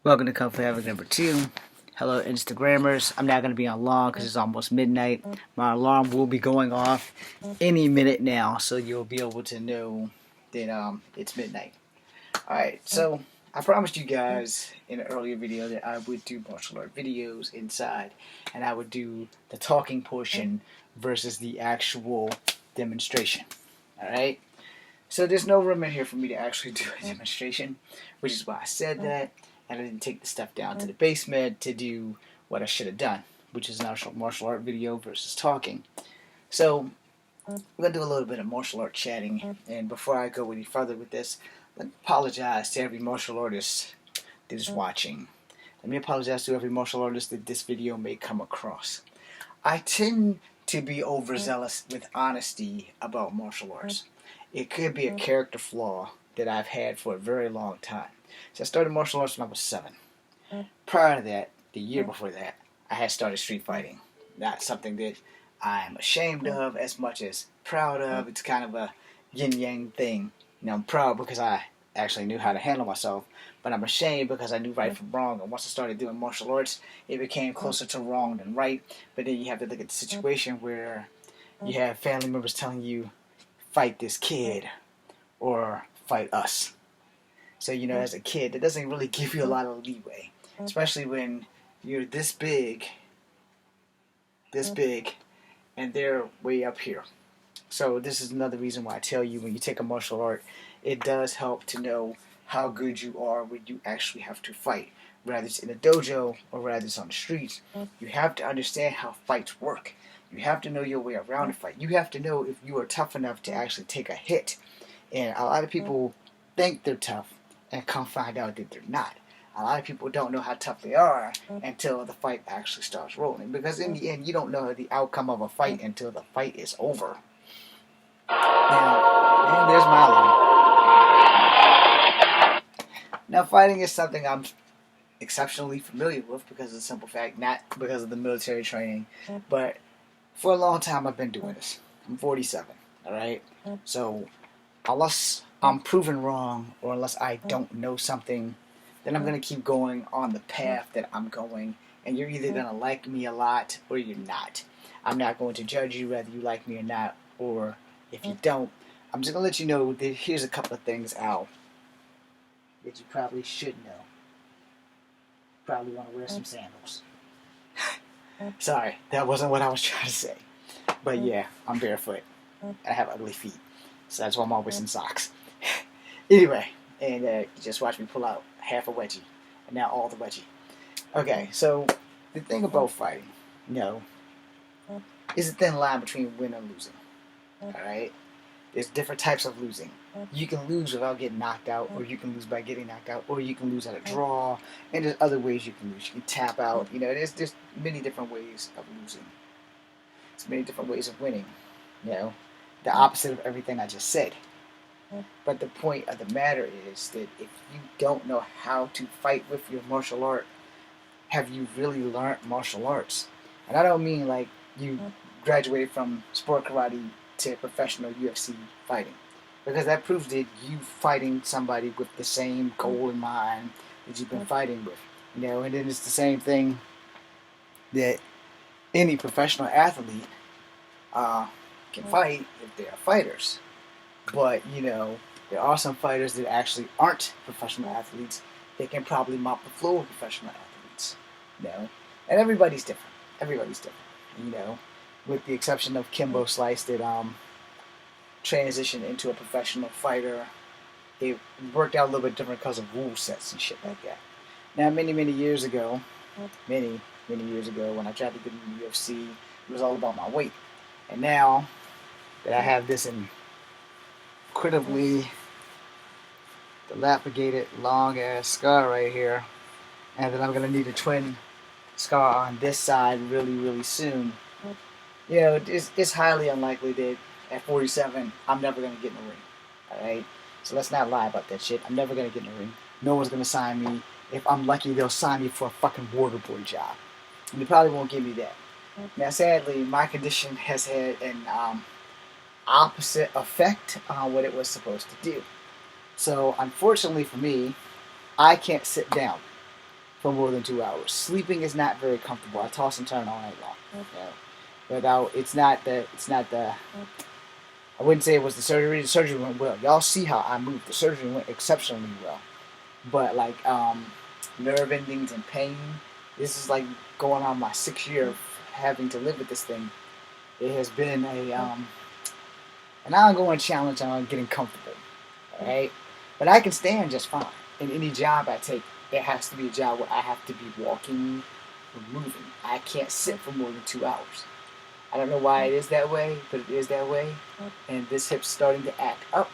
Welcome to Kung Fu Havoc number 2. Hello, Instagrammers. I'm not going to be on long because it's almost midnight. My alarm will be going off any minute now, so you'll be able to know that it's midnight. Alright, so I promised you guys in an earlier video that I would do martial art videos inside, and I would do the talking portion versus the actual demonstration. Alright? So there's no room in here for me to actually do a demonstration, which is why I said that. And I didn't take the stuff down to the basement to do what I should have done, which is an actual martial art video versus talking. So we're going to do a little bit of martial art chatting. And before I go any further with this, let me apologize to every martial artist that is watching. Let me apologize to every martial artist that this video may come across. I tend to be overzealous with honesty about martial arts. It could be a character flaw that I've had for a very long time. So I started martial arts when I was 7. Prior to that, the year before that, I had started street fighting. Not something that I'm ashamed of as much as proud of. It's kind of a yin-yang thing. You know, I'm proud because I actually knew how to handle myself, but I'm ashamed because I knew right from wrong. And once I started doing martial arts, it became closer to wrong than right. But then you have to look at the situation where you have family members telling you, fight this kid, or fight us. So, you know, as a kid, that doesn't really give you a lot of leeway, especially when you're this big, and they're way up here. So this is another reason why I tell you when you take a martial art, it does help to know how good you are when you actually have to fight. Whether it's in a dojo or whether it's on the streets, you have to understand how fights work. You have to know your way around a fight. You have to know if you are tough enough to actually take a hit. And a lot of people think they're tough and come find out that they're not. A lot of people don't know how tough they are until the fight actually starts rolling. Because in the end, you don't know the outcome of a fight until the fight is over. Now, and there's my alarm. Now, fighting is something I'm exceptionally familiar with because of the simple fact, not because of the military training, but for a long time I've been doing this. I'm 47, alright? So, unless I'm proven wrong or unless I don't know something, then I'm going to keep going on the path that I'm going, and you're either going to like me a lot or you're not. I'm not going to judge you whether you like me or not, or if you don't. I'm just going to let you know that here's a couple of things, Al, that you probably should know. Probably want to wear some sandals. Sorry, that wasn't what I was trying to say. But yeah, I'm barefoot. I have ugly feet. So that's why I'm always in socks. Anyway, and you just watch me pull out half a wedgie. And now all the wedgie. Okay, so the thing about fighting, you know, is a thin line between winning and losing. Alright? There's different types of losing. You can lose without getting knocked out, or you can lose by getting knocked out, or you can lose at a draw, and there's other ways you can lose. You can tap out. You know, there's many different ways of losing. There's many different ways of winning. You know, the opposite of everything I just said. But the point of the matter is that if you don't know how to fight with your martial art, have you really learned martial arts? And I don't mean like you graduated from sport karate to professional UFC fighting, because that proves that you fighting somebody with the same goal in mind that you've been fighting with. You know, and then it's the same thing that any professional athlete can fight if they are fighters. But, you know, there are some fighters that actually aren't professional athletes that can probably mop the floor with professional athletes. You know? And everybody's different. Everybody's different. You know? With the exception of Kimbo Slice that transitioned into a professional fighter. It worked out a little bit different because of rule sets and shit like that. Now, many years ago, when I tried to get into the UFC, it was all about my weight. And now that I have this incredibly dilapidated, long-ass scar right here, and then I'm going to need a twin scar on this side really soon, you know, it's highly unlikely that at 47, I'm never going to get in the ring. Alright? So let's not lie about that shit. I'm never going to get in the ring. No one's going to sign me. If I'm lucky, they'll sign me for a fucking water boy job. And they probably won't give me that. Now, sadly, my condition has had an opposite effect on what it was supposed to do. So, unfortunately for me, I can't sit down. for more than 2 hours. Sleeping is not very comfortable. I toss and turn all night long. Without, it's not the. I wouldn't say it was the surgery. The surgery went well. Y'all see how I moved. The surgery went exceptionally well. But like nerve endings and pain. This is like going on my 6th year of having to live with this thing. It has been an ongoing challenge on getting comfortable. All right, but I can stand just fine. In any job I take, it has to be a job where I have to be walking or moving. I can't sit for more than 2 hours. I don't know why it is that way, but it is that way. And this hip's starting to act up.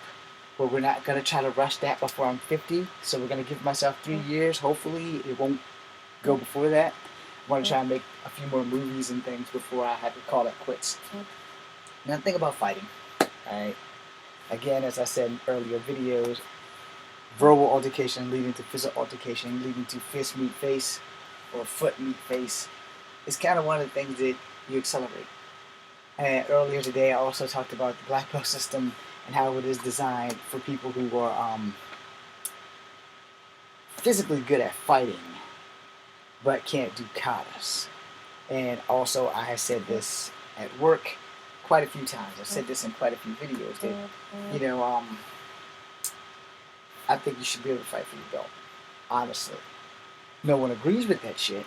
But we're not going to try to rush that before I'm 50. So we're going to give myself 3 years. Hopefully it won't go before that. I want to try and make a few more movies and things before I have to call it quits. Now think about fighting. Alright. Again, as I said in earlier videos, verbal altercation leading to physical altercation, leading to fist meet face or foot meet face, is kind of one of the things that you accelerate. And earlier today, I also talked about the black belt system and how it is designed for people who are physically good at fighting, but can't do katas. And also, I have said this at work quite a few times. I've said this in quite a few videos that, I think you should be able to fight for your belt. Honestly. No one agrees with that shit,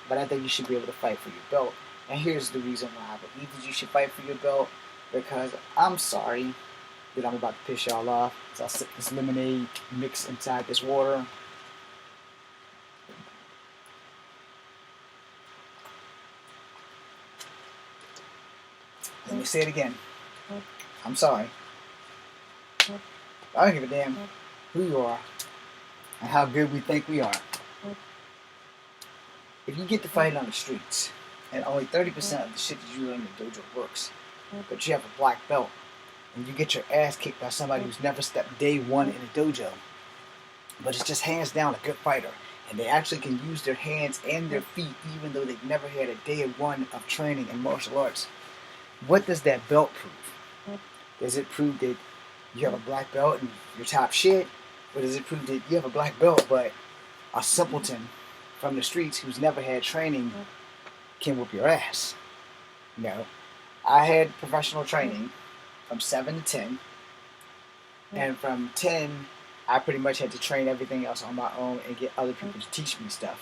but I think you should be able to fight for your belt. And here's the reason why I believe that you should fight for your belt. Because I'm sorry that I'm about to piss y'all off. So I'll sip this lemonade mix inside this water. Let me say it again. I'm sorry. I don't give a damn who you are and how good we think we are. If you get to fight on the streets and only 30% of the shit that you learn in the dojo works, but you have a black belt and you get your ass kicked by somebody who's never stepped day one in a dojo, but it's just hands down a good fighter, and they actually can use their hands and their feet even though they've never had a day one of training in martial arts, what does that belt prove? Does it prove that you have a black belt and you're top shit? Or does it prove that you have a black belt but a simpleton from the streets who's never had training can whoop your ass? No. I had professional training from 7 to 10. And from 10, I pretty much had to train everything else on my own and get other people to teach me stuff.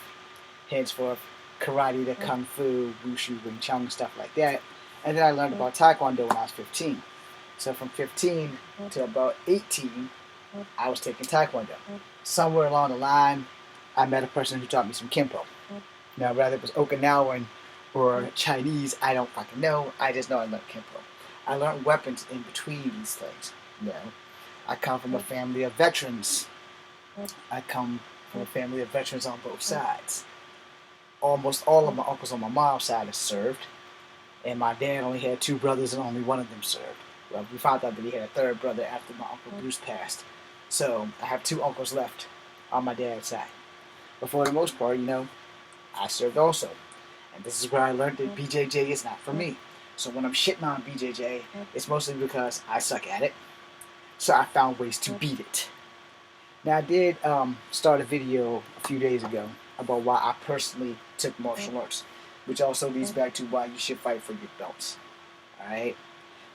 Henceforth, karate to kung fu, wushu, wing chun, stuff like that. And then I learned about taekwondo when I was 15. So from 15 to about 18, I was taking taekwondo. Somewhere along the line, I met a person who taught me some kempo. Now, whether it was Okinawan or Chinese, I don't fucking know. I just know I learned kempo. I learned weapons in between these things. You know, I come from a family of veterans. I come from a family of veterans on both sides. Almost all of my uncles on my mom's side have served. And my dad only had 2 brothers and only one of them served. Well, we found out that he had a 3rd brother after my Uncle Bruce passed. So I have 2 uncles left on my dad's side. But for the most part, I served also. And this is where I learned that BJJ is not for me. So when I'm shitting on BJJ, it's mostly because I suck at it. So I found ways to beat it. Now I did start a video a few days ago about why I personally took martial arts, which also leads back to why you should fight for your belts. Alright?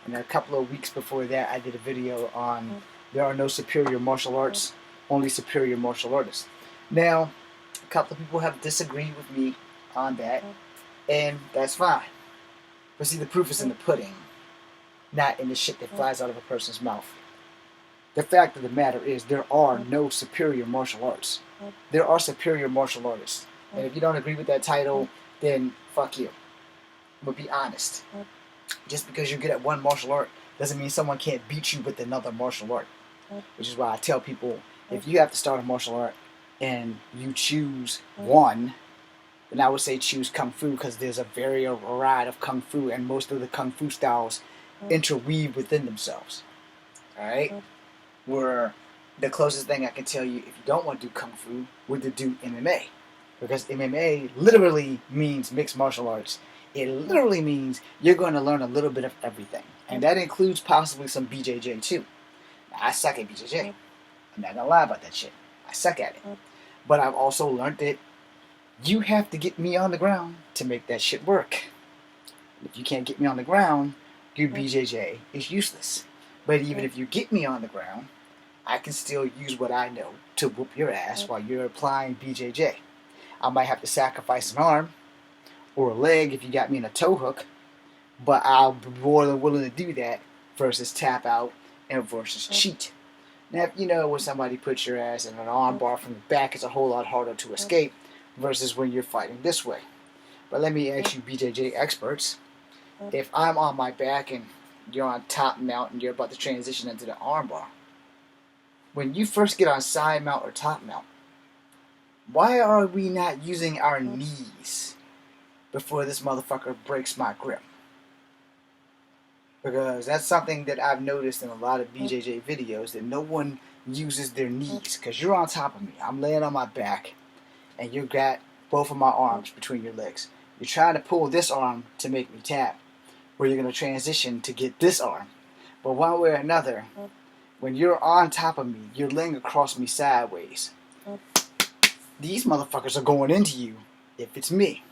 And a couple of weeks before that, I did a video on there are no superior martial arts, only superior martial artists. Now, a couple of people have disagreed with me on that, and that's fine. But see, the proof is in the pudding, not in the shit that flies out of a person's mouth. The fact of the matter is there are no superior martial arts. There are superior martial artists. And if you don't agree with that title, then fuck you. But be honest. Just because you're good at one martial art doesn't mean someone can't beat you with another martial art. Which is why I tell people, if you have to start a martial art and you choose one, then I would say choose Kung Fu, because there's a variety of Kung Fu, and most of the Kung Fu styles interweave within themselves. Alright? Where the closest thing I can tell you, if you don't want to do Kung Fu, would to do MMA. Because MMA literally means mixed martial arts. It literally means you're going to learn a little bit of everything. And that includes possibly some BJJ too. Now, I suck at BJJ. I'm not going to lie about that shit. I suck at it. But I've also learned it You have to get me on the ground to make that shit work. If you can't get me on the ground, your BJJ is useless. But even if you get me on the ground, I can still use what I know to whoop your ass while you're applying BJJ. I might have to sacrifice an arm or a leg if you got me in a toe hook, but I'll be more than willing to do that versus tap out and versus cheat. Now, if you know when somebody puts your ass in an arm bar from the back, it's a whole lot harder to escape versus when you're fighting this way. But let me ask you, BJJ experts, if I'm on my back and you're on top mount and you're about to transition into the arm bar, when you first get on side mount or top mount, why are we not using our knees before this motherfucker breaks my grip? Because that's something that I've noticed in a lot of BJJ videos, that no one uses their knees. Because you're on top of me, I'm laying on my back, and you got both of my arms between your legs. You're trying to pull this arm to make me tap, where you're going to transition to get this arm. But one way or another, when you're on top of me, you're laying across me sideways. These motherfuckers are going into you if it's me,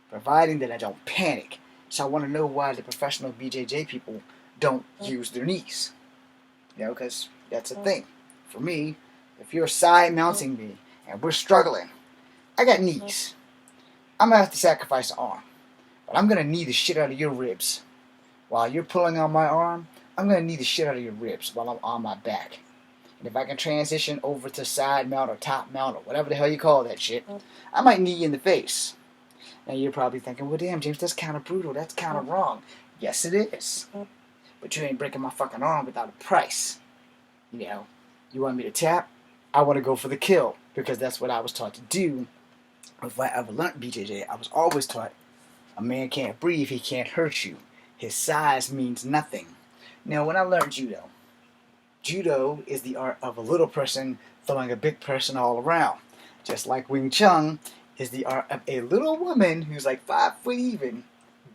providing that I don't panic. So I want to know why the professional BJJ people don't use their knees. You know, because that's a thing. For me, if you're side mounting me and we're struggling, I got knees. I'm going to have to sacrifice an arm. But I'm going to knee the shit out of your ribs. While you're pulling on my arm, I'm going to knee the shit out of your ribs while I'm on my back. And if I can transition over to side mount or top mount or whatever the hell you call that shit, I might knee you in the face. Now you're probably thinking, well damn James, that's kind of brutal, that's kind of wrong. Yes it is. But you ain't breaking my fucking arm without a price. You know, you want me to tap? I want to go for the kill, because that's what I was taught to do. If I ever learned BJJ, I was always taught, a man can't breathe, he can't hurt you. His size means nothing. Now when I learned judo, judo is the art of a little person throwing a big person all around. Just like Wing Chun is the art of a little woman who's like 5 foot even,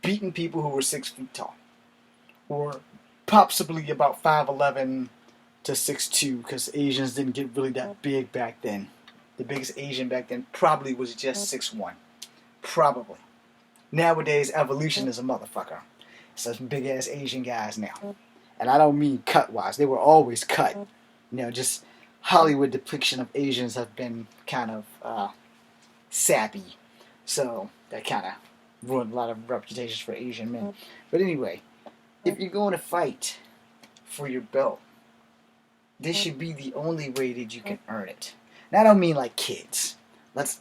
beating people who were 6 feet tall. Or possibly about 5'11" to 6'2", because Asians didn't get really that big back then. The biggest Asian back then probably was just 6'1". Probably. Nowadays, evolution is a motherfucker. Such big ass Asian guys now. And I don't mean cut-wise. They were always cut. You know, just Hollywood depiction of Asians have been kind of sappy. So that kind of ruined a lot of reputations for Asian men. But anyway, if you're going to fight for your belt, this should be the only way that you can earn it. Now I don't mean like kids. Let's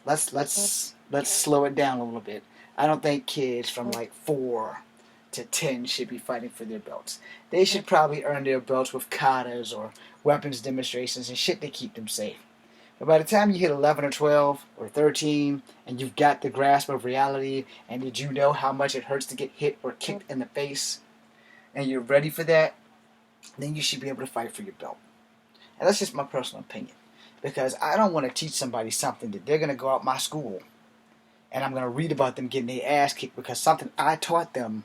slow it down a little bit. I don't think kids from like 4 to 10 should be fighting for their belts. They should probably earn their belts with katas or weapons demonstrations and shit to keep them safe. But by the time you hit 11 or 12 or 13 and you've got the grasp of reality, and did you know how much it hurts to get hit or kicked in the face, and you're ready for that, then you should be able to fight for your belt. And that's just my personal opinion. Because I don't want to teach somebody something that they're going to go out my school and I'm going to read about them getting their ass kicked because something I taught them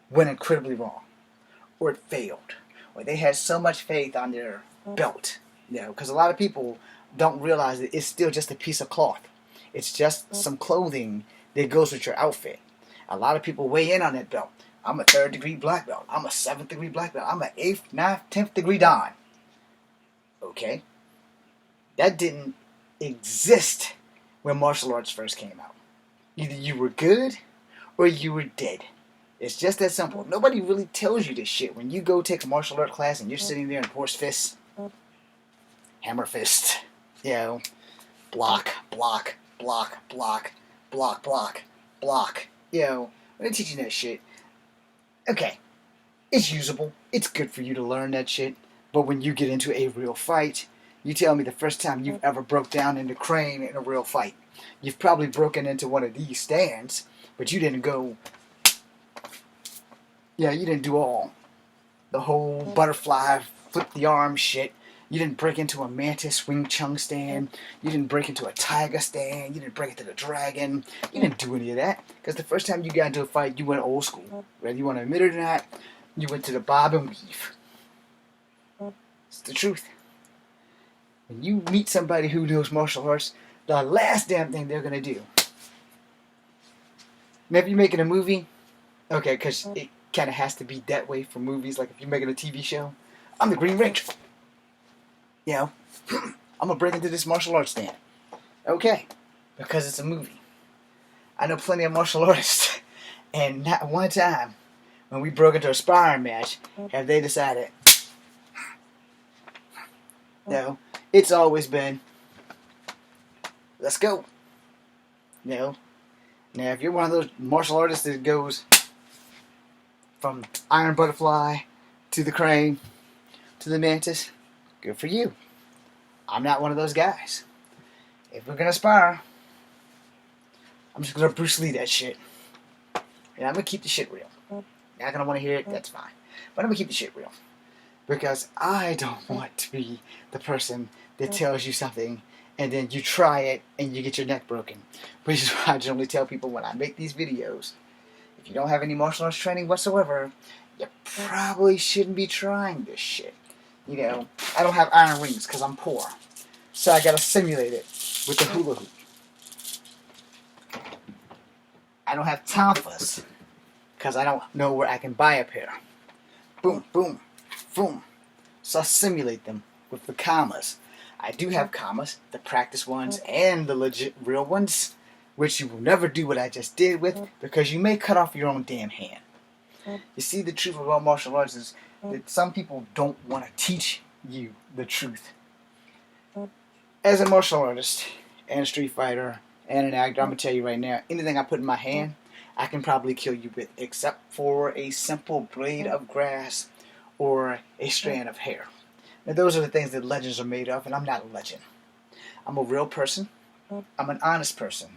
went incredibly wrong, or it failed, or they had so much faith on their belt. You know, because a lot of people don't realize that it's still just a piece of cloth. It's just some clothing that goes with your outfit. A lot of people weigh in on that belt. I'm a 3rd degree black belt. I'm a 7th degree black belt. I'm an 8th, 9th, 10th degree Dan. Okay? That didn't exist when martial arts first came out. Either you were good or you were dead. It's just that simple. Nobody really tells you this shit. When you go take a martial art class and you're sitting there in horse fist, hammer fist, you know, block, block, block, block, block, block, block. You know, when they're teaching that shit, okay, it's usable. It's good for you to learn that shit. But when you get into a real fight, you tell me the first time you've ever broke down into crane in a real fight. You've probably broken into one of these stands, but you didn't go, yeah, you didn't do all the whole butterfly, flip the arm shit. You didn't break into a mantis Wing Chun stand. You didn't break into a tiger stand. You didn't break into the dragon. You didn't do any of that. Because the first time you got into a fight, you went old school. Whether you want to admit it or not, you went to the bob and weave. It's the truth. When you meet somebody who knows martial arts, the last damn thing they're gonna do. Now, if you're making a movie, okay, because it kind of has to be that way for movies. Like if you're making a TV show, I'm the Green Ranger. You know, I'm gonna break into this martial arts stand. Okay, because it's a movie. I know plenty of martial artists, and not one time when we broke into a sparring match have they decided. No, it's always been, let's go. You know, now if you're one of those martial artists that goes from Iron Butterfly to the Crane to the Mantis, good for you. I'm not one of those guys. If we're gonna spar, I'm just gonna Bruce Lee that shit. And I'm gonna keep the shit real. You're not gonna want to hear it, that's fine. But I'm gonna keep the shit real. Because I don't want to be the person that tells you something and then you try it and you get your neck broken. Which is why I generally tell people when I make these videos, if you don't have any martial arts training whatsoever, you probably shouldn't be trying this shit. You know, I don't have iron rings because I'm poor. So I gotta simulate it with the hula hoop. I don't have tonfas because I don't know where I can buy a pair. Boom, boom, boom. So I simulate them with the commas. I do have commas, the practice ones and the legit real ones, which you will never do what I just did with because you may cut off your own damn hand. You see, the truth about martial arts is that some people don't want to teach you the truth. As a martial artist and a street fighter and an actor, I'm going to tell you right now, anything I put in my hand, I can probably kill you with, except for a simple blade of grass or a strand of hair. Now, those are the things that legends are made of, and I'm not a legend. I'm a real person. I'm an honest person.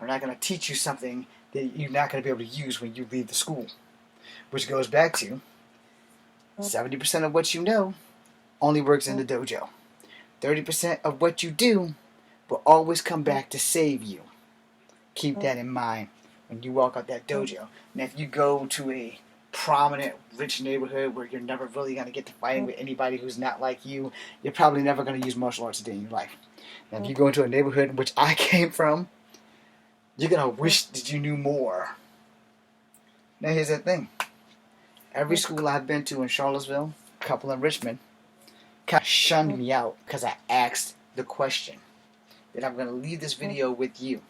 I'm not going to teach you something that you're not going to be able to use when you leave the school. Which goes back to 70% of what you know only works in the dojo. 30% of what you do will always come back to save you. Keep that in mind when you walk out that dojo. Now, if you go to a prominent, rich neighborhood where you're never really going to get to fighting with anybody who's not like you, you're probably never going to use martial arts a day in your life. Now, if you go into a neighborhood in which I came from, you're going to wish that you knew more. Now, here's the thing. Every school I've been to in Charlottesville, a couple in Richmond, kind of shunned me out because I asked the question. That I'm going to leave this video with you.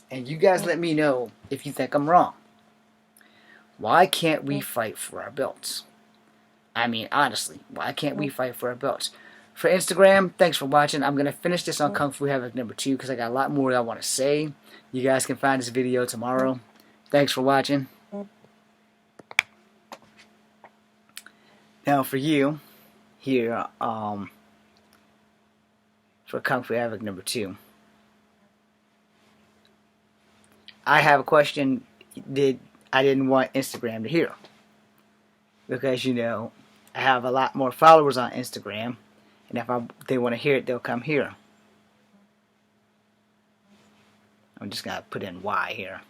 And you guys let me know if you think I'm wrong. Why can't we fight for our belts? I mean, honestly, why can't we fight for our belts? For Instagram, thanks for watching. I'm going to finish this on Kung Fu Havoc number 2 because I got a lot more that I want to say. You guys can find this video tomorrow. Thanks for watching. Now for you, here, for Kung Fu Havoc number 2. I have a question that I didn't want Instagram to hear. Because, you know, I have a lot more followers on Instagram. And if they want to hear it, they'll come here. I'm just going to put in Y here.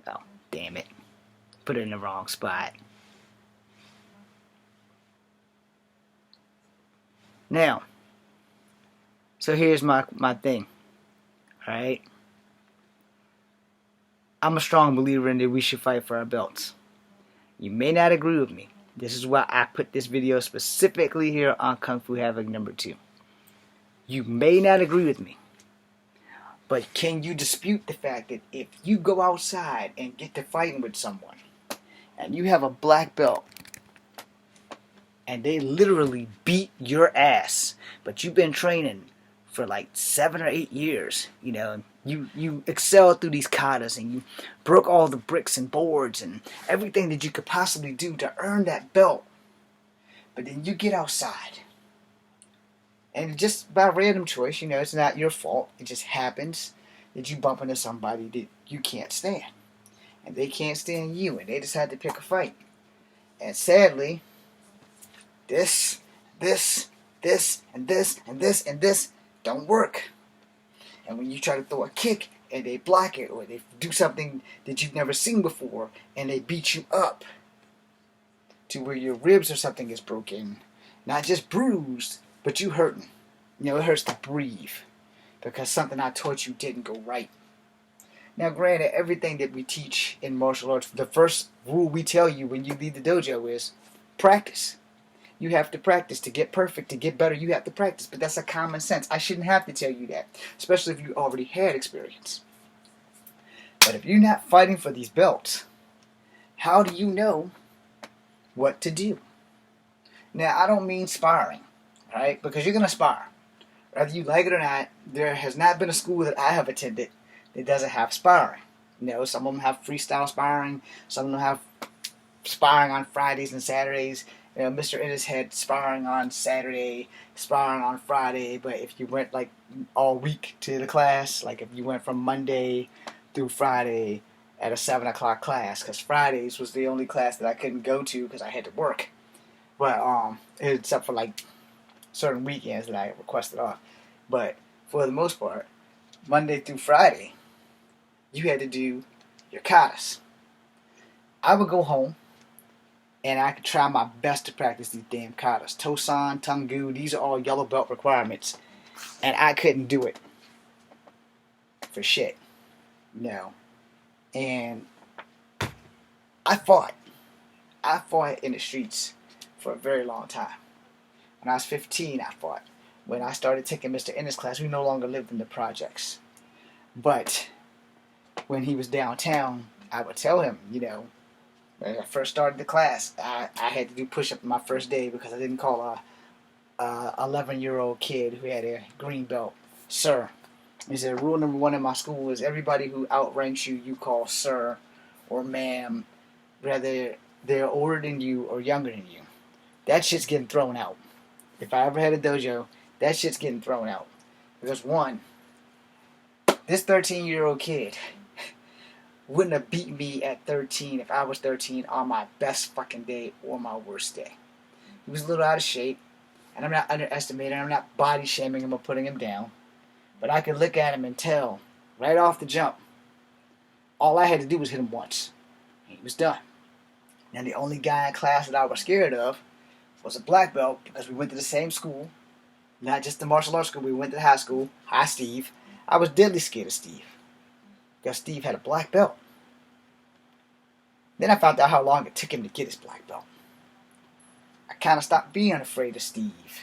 Oh, damn it. Put it in the wrong spot. Now, so here's my thing. Alright? I'm a strong believer in that we should fight for our belts. You may not agree with me. This is why I put this video specifically here on Kung Fu Havoc number 2. You may not agree with me. But can you dispute the fact that if you go outside and get to fighting with someone, and you have a black belt, and they literally beat your ass, but you've been training for like 7 or 8 years, you know, you excelled through these katas, and you broke all the bricks and boards and everything that you could possibly do to earn that belt. But then you get outside, and just by random choice, you know, it's not your fault, it just happens that you bump into somebody that you can't stand. And they can't stand you, and they decide to pick a fight. And sadly, this, and this, and this don't work. And when you try to throw a kick, and they block it, or they do something that you've never seen before, and they beat you up to where your ribs or something is broken, not just bruised, but you hurting. It hurts to breathe because something I taught you didn't go right. Now, granted, everything that we teach in martial arts, the first rule we tell you when you leave the dojo is practice. You have to practice to get perfect, to get better. You have to practice, but that's a common sense. I shouldn't have to tell you that, especially if you already had experience. But if you're not fighting for these belts, how do you know what to do? Now, I don't mean sparring, right? Because you're going to spar. Whether you like it or not, there has not been a school that I have attended that doesn't have sparring. Some of them have freestyle sparring. Some of them have sparring on Fridays and Saturdays. Mr. Ennis had sparring on Saturday, sparring on Friday. But if you went like all week to the class, like if you went from Monday through Friday at a 7 o'clock class, because Fridays was the only class that I couldn't go to because I had to work. But except for like certain weekends that I requested off. But for the most part, Monday through Friday, you had to do your katas. I would go home and I could try my best to practice these damn katas. Tosan, Tungu, these are all yellow belt requirements. And I couldn't do it. For shit. No. And I fought. I fought in the streets for a very long time. When I was 15, I fought. When I started taking Mr. Ennis' class, we no longer lived in the projects. But when he was downtown, I would tell him, when I first started the class, I had to do push-up my first day because I didn't call a 11-year-old kid who had a green belt, sir. He said, rule number 1 in my school is everybody who outranks you, you call sir or ma'am, whether they're older than you or younger than you. That shit's getting thrown out. If I ever had a dojo, that shit's getting thrown out. Because one, this 13-year-old kid wouldn't have beat me at 13 if I was 13 on my best fucking day or my worst day. He was a little out of shape, and I'm not underestimating, I'm not body shaming him or putting him down, but I could look at him and tell right off the jump, all I had to do was hit him once. He was done. Now the only guy in class that I was scared of was a black belt because we went to the same school, not just the martial arts school, we went to the high school. Hi, Steve. I was deadly scared of Steve because Steve had a black belt. Then I found out how long it took him to get his black belt. I kind of stopped being afraid of Steve.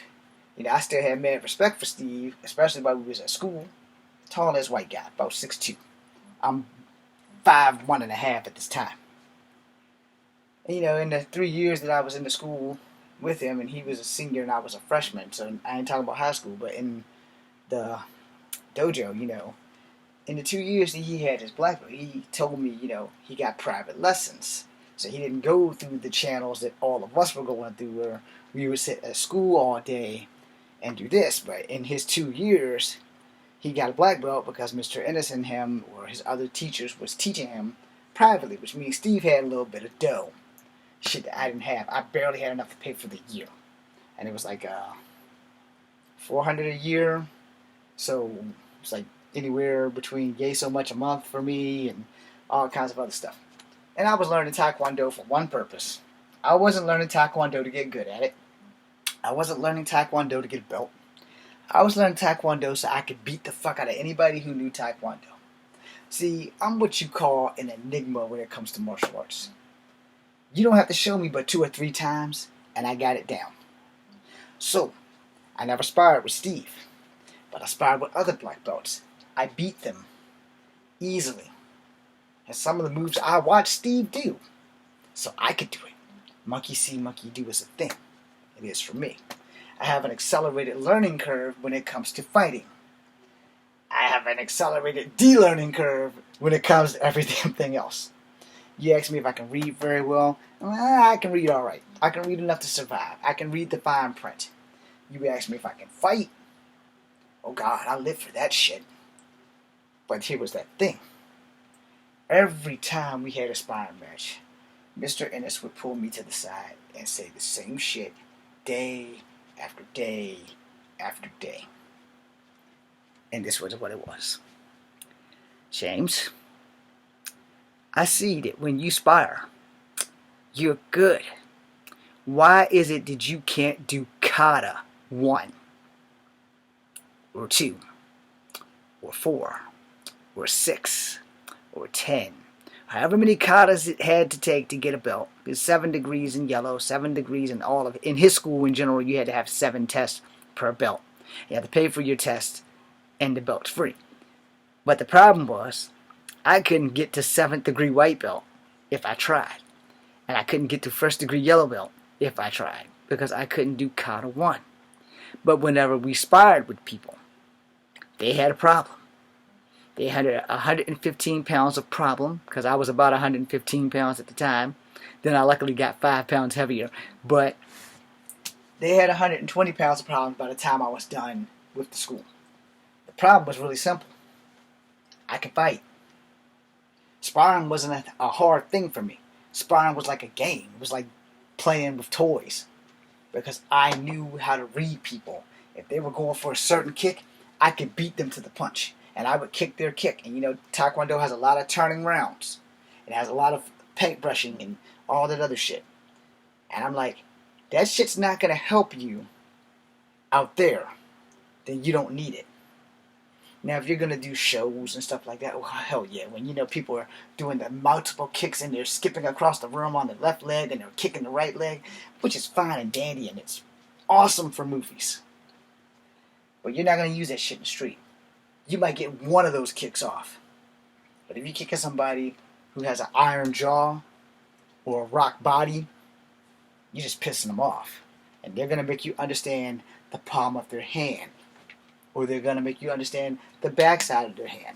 I still had mad respect for Steve, especially while we was at school. Tall as white guy, about 6'2". I'm 5'1.5" at this time. And, in the 3 years that I was in the school with him, and he was a senior and I was a freshman, so I ain't talking about high school, but in the dojo, in the 2 years that he had his black belt, he told me, he got private lessons. So he didn't go through the channels that all of us were going through where we would sit at school all day and do this. But in his 2 years, he got a black belt because Mr. Ennis and him, or his other teachers, was teaching him privately, which means Steve had a little bit of dough. Shit that I didn't have. I barely had enough to pay for the year. And it was like $400 a year. So it's like anywhere between yay so much a month for me and all kinds of other stuff. And I was learning Taekwondo for one purpose. I wasn't learning Taekwondo to get good at it. I wasn't learning Taekwondo to get a belt. I was learning Taekwondo so I could beat the fuck out of anybody who knew Taekwondo. See, I'm what you call an enigma when it comes to martial arts. You don't have to show me but 2 or 3 times, and I got it down. So, I never sparred with Steve, but I sparred with other black belts. I beat them easily. And some of the moves I watched Steve do, so I could do it. Monkey see, monkey do is a thing. It is for me. I have an accelerated learning curve when it comes to fighting. I have an accelerated de-learning curve when it comes to everything else. You ask me if I can read very well. I can read all right. I can read enough to survive. I can read the fine print. You ask me if I can fight. Oh God, I live for that shit. But here was that thing. Every time we had a sparring match, Mr. Ennis would pull me to the side and say the same shit day after day after day. And this was what it was. James, I see that when you spar, you're good. Why is it that you can't do kata 1? or 2, or 4, or 6, or 10. However many katas it had to take to get a belt. There's 7 degrees in yellow, 7 degrees in all of it. In his school, in general, you had to have 7 tests per belt. You had to pay for your test, and the belt's free. But the problem was, I couldn't get to 7th degree white belt if I tried. And I couldn't get to 1st degree yellow belt if I tried. Because I couldn't do kata 1. But whenever we sparred with people, they had a problem. They had 115 pounds of problem, because I was about 115 pounds at the time. Then I luckily got 5 pounds heavier. But they had 120 pounds of problem by the time I was done with the school. The problem was really simple. I could fight. Sparring wasn't a hard thing for me. Sparring was like a game. It was like playing with toys. Because I knew how to read people. If they were going for a certain kick, I could beat them to the punch. And I would kick their kick. And you know, Taekwondo has a lot of turning rounds. It has a lot of paintbrushing and all that other shit. And I'm like, that shit's not going to help you out there. Then you don't need it. Now, if you're going to do shows and stuff like that, well, hell yeah. When, you know, people are doing the multiple kicks and they're skipping across the room on the left leg and they're kicking the right leg, which is fine and dandy and it's awesome for movies. But you're not going to use that shit in the street. You might get one of those kicks off. But if you kick at somebody who has an iron jaw or a rock body, you're just pissing them off. And they're going to make you understand the palm of their hand. Or they're going to make you understand the backside of their hand.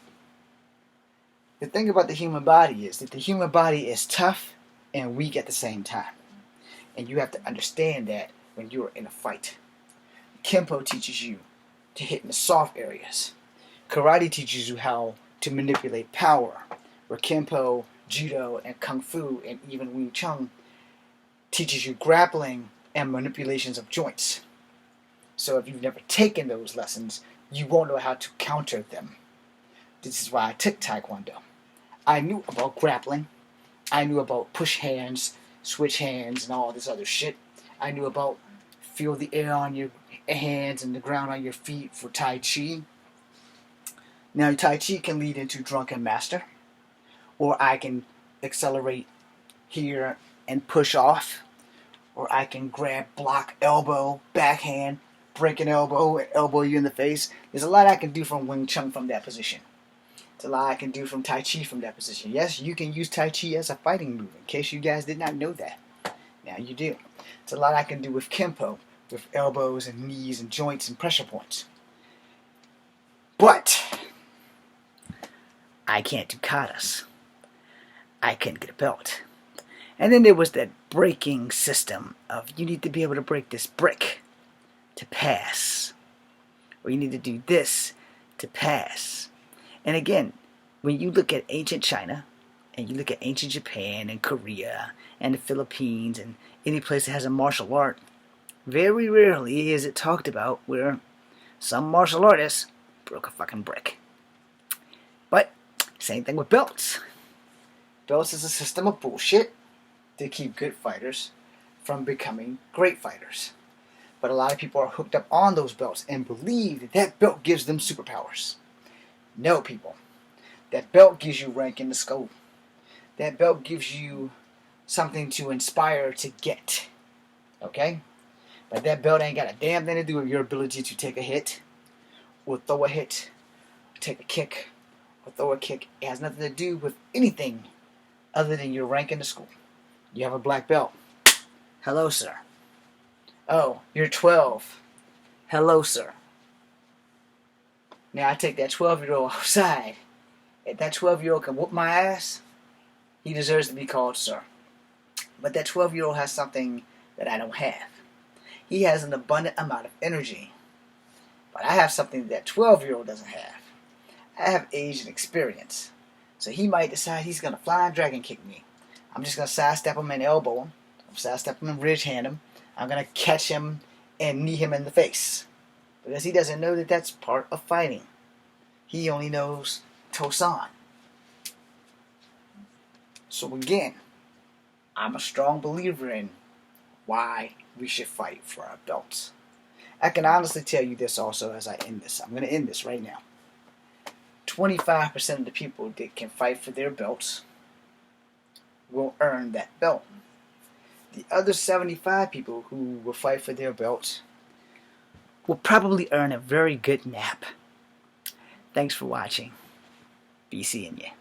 The thing about the human body is that the human body is tough and weak at the same time. And you have to understand that when you're in a fight. Kempo teaches you to hit in the soft areas. Karate teaches you how to manipulate power. Where Kempo, Judo, and Kung Fu, and even Wing Chun teaches you grappling and manipulations of joints. So if you've never taken those lessons, you won't know how to counter them. This is why I took Taekwondo. I knew about grappling. I knew about push hands, switch hands, and all this other shit. I knew about feel the air on your hands and the ground on your feet for Tai Chi. Now, Tai Chi can lead into Drunken Master. Or I can accelerate here and push off. Or I can grab, block, elbow, backhand, break an elbow, and elbow you in the face. There's a lot I can do from Wing Chun from that position. There's a lot I can do from Tai Chi from that position. Yes, you can use Tai Chi as a fighting move, in case you guys did not know that. Now you do. There's a lot I can do with Kempo, with elbows and knees and joints and pressure points. But I can't do katas. I couldn't get a belt. And then there was that breaking system of you need to be able to break this brick to pass. Or you need to do this to pass. And again, when you look at ancient China, and you look at ancient Japan and Korea and the Philippines and any place that has a martial art, very rarely is it talked about where some martial artist broke a fucking brick. But same thing with belts. Belts is a system of bullshit to keep good fighters from becoming great fighters. But a lot of people are hooked up on those belts and believe that that belt gives them superpowers. No, people. That belt gives you rank in the school. That belt gives you something to inspire to get. Okay? But that belt ain't got a damn thing to do with your ability to take a hit, or throw a hit, or take a kick, or throw a kick. It has nothing to do with anything other than your rank in the school. You have a black belt. Hello, sir. Oh, you're 12. Hello, sir. Now I take that 12-year-old outside. If that 12-year-old can whoop my ass, he deserves to be called sir. But that 12-year-old has something that I don't have. He has an abundant amount of energy. But I have something that 12-year-old doesn't have. I have age and experience. So he might decide he's going to flying dragon kick me. I'm just going to sidestep him and elbow him. I'm sidestep him and ridge hand him. I'm going to catch him and knee him in the face. Because he doesn't know that that's part of fighting. He only knows Tosan. So again, I'm a strong believer in why we should fight for our belts. I can honestly tell you this also as I end this. I'm going to end this right now. 25% of the people that can fight for their belts will earn that belt. The other 75 people who will fight for their belts will probably earn a very good nap. Thanks for watching. Be seeing you.